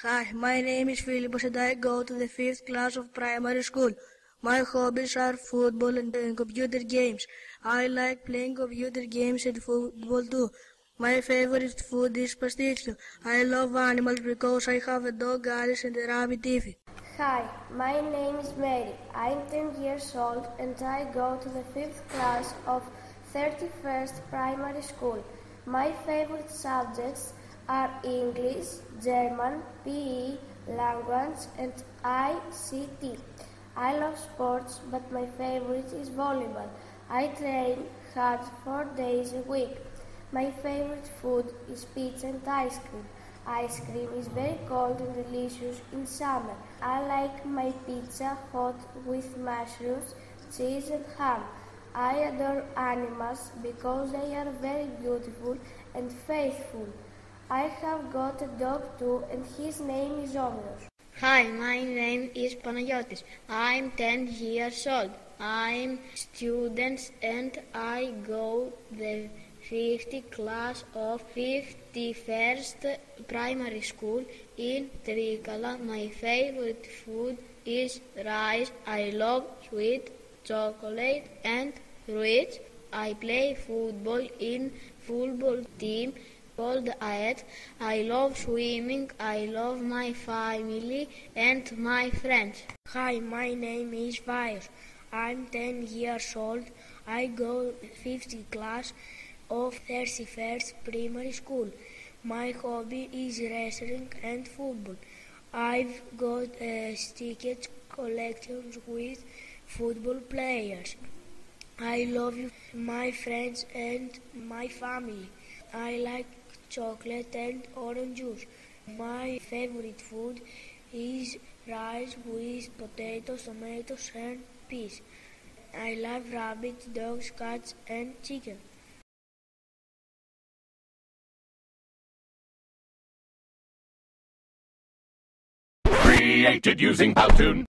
Hi, my name is Philippos and I go to the 5th class of primary school. My hobbies are football and computer games. I like playing computer games and football too. My favorite food is pasticcio. I love animals because I have a dog Alice and a rabbit Tiffy. Hi, my name is Mary. I'm 10 years old and I go to the 5th class of 31st primary school. My favorite subjects are English, German, PE, language and ICT. I love sports, but my favorite is volleyball. I train hard 4 days a week. My favorite food is pizza and ice cream. Ice cream is very cold and delicious in summer. I like my pizza hot with mushrooms, cheese and ham. I adore animals because they are very beautiful and faithful. I have got a dog too and his name is Omnios. Hi, my name is Panayotis. I'm 10 years old. I'm student and I go the 50th class of 51st primary school in Trikala. My favorite food is rice. I love sweet chocolate and fruits. I play football in football team called AET. I love swimming. I love my family and my friends. Hi, my name is Vaios. I'm 10 years old. I go 50th class of 31st primary school. My hobby is wrestling and football. I've got ticket collections with football players. I love my friends and my family. I like chocolate and orange juice. My favorite food is rice with potatoes, tomatoes and peas. I love rabbits, dogs, cats and chicken. Created using Powtoon.